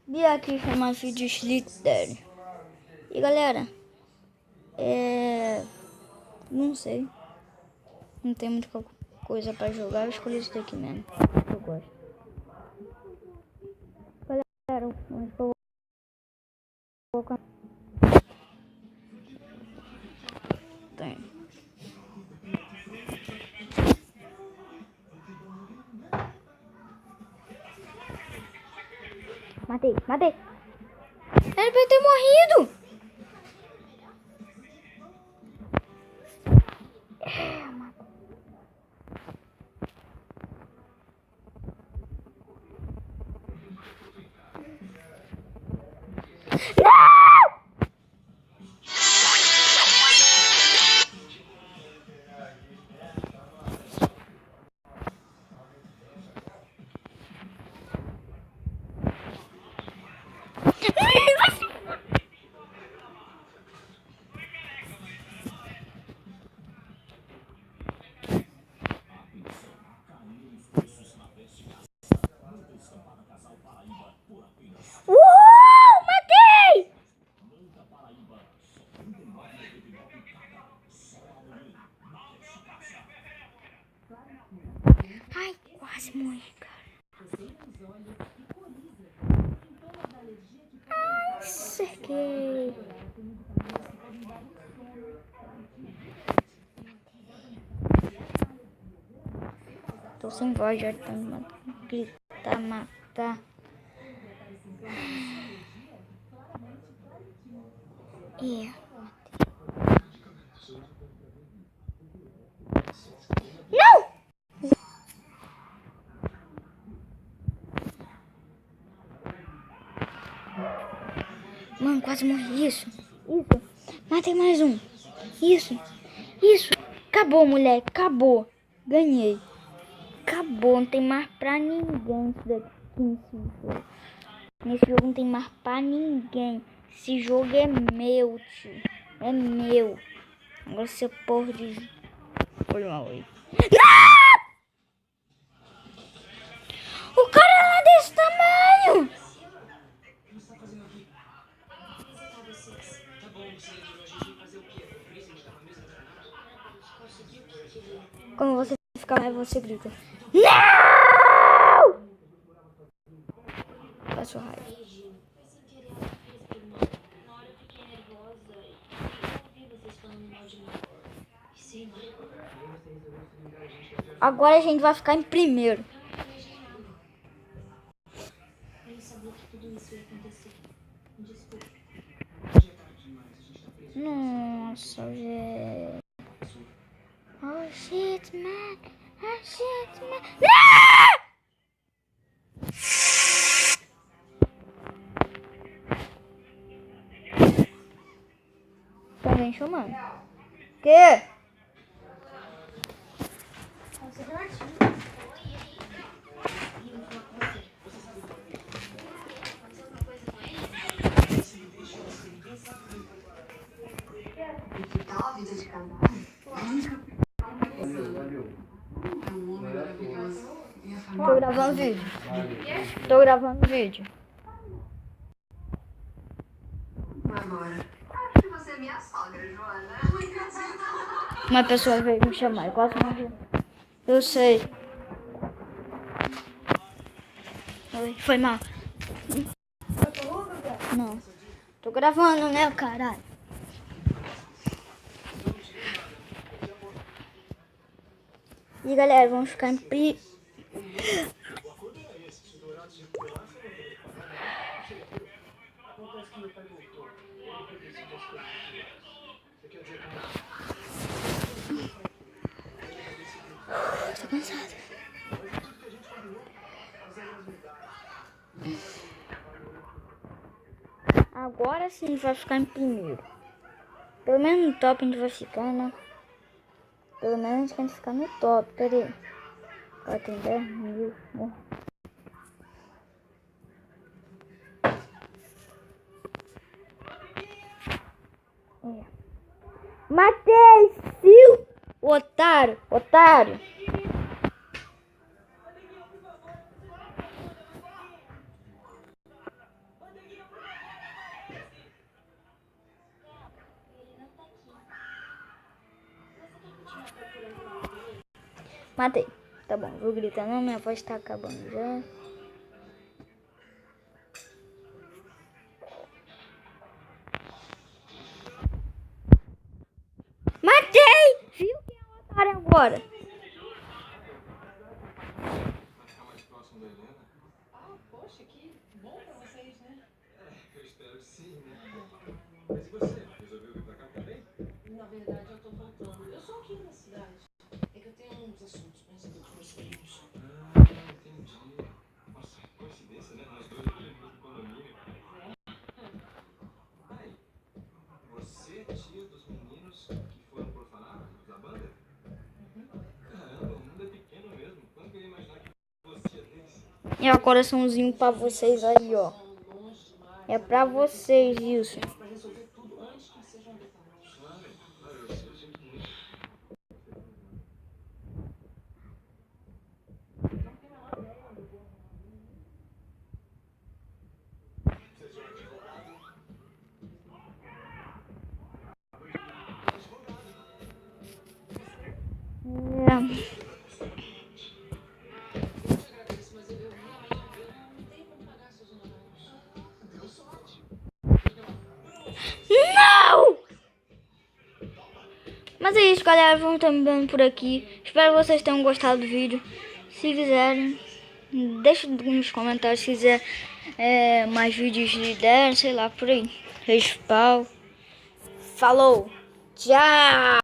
E aqui foi mais vídeo Slither. E galera, não sei. Não tem muita coisa pra jogar. Eu escolhi isso daqui mesmo. Eu gosto. Galera, onde que eu vou colocar? Tem. Matei. Era pra eu ter morrido. Matei! Ai, quase morri, cara. Ai, cerquei. Tô sem voz, já tentando gritar, matar. Não! Mano, quase morri. Isso. Matei mais um. Isso. Acabou, moleque. Acabou. Ganhei. Acabou. Não tem mais pra ninguém isso daqui. Nesse jogo não tem mais pra ninguém. Esse jogo é meu, tio. É meu. Agora seu porra de... Foi mal aí. O cara é lá desse tamanho. Quando você fica mais, você grita. Não! Passo raiva. Agora a gente vai ficar em primeiro. Nossa, velho. Oh shit, man. Ah! Tá bem chamando. Que? Tô gravando vídeo. Agora. Acho que você é minha sogra, Joana. Uma pessoa veio me chamar, eu quase morri. Eu sei. Oi, foi mal. Não. Tô gravando, né, caralho? E galera, vamos ficar em Tô cansada. Agora sim a gente vai ficar em primeiro. Pelo menos no top a gente vai ficar, né? Pelo menos a gente ficar no top. Cadê? Ó, tem 10.000. Matei, fio! Otário. Matei. Tá bom, vou gritar não, minha voz tá acabando já. Matei! Viu quem é o otário agora? Poxa, que bom pra vocês, né? Eu espero que sim, né? Mas e você? Resolveu vir pra cá também? Na verdade, eu tô voltando. Eu sou aqui da cidade. É que eu tenho uns assuntos pensados com meus filhos. Entendi. Nossa, coincidência, né? Nós dois aqui no mesmo condomínio. Ai, você é tia dos meninos que foram por falar da banda? Caramba, o mundo é pequeno mesmo. Quando que eu ia imaginar que fosse tia deles? E ó, coraçãozinho pra vocês aí, ó. É pra vocês isso. Pra resolver tudo antes que sejam detalhes. Claro, eu sinto muito. É. Não! Mas é isso, galera. Vamos terminando por aqui. Espero que vocês tenham gostado do vídeo. Se quiserem, deixa nos comentários se quiser mais vídeos de ideia, sei lá, por aí. Respawn. Falou! Tchau!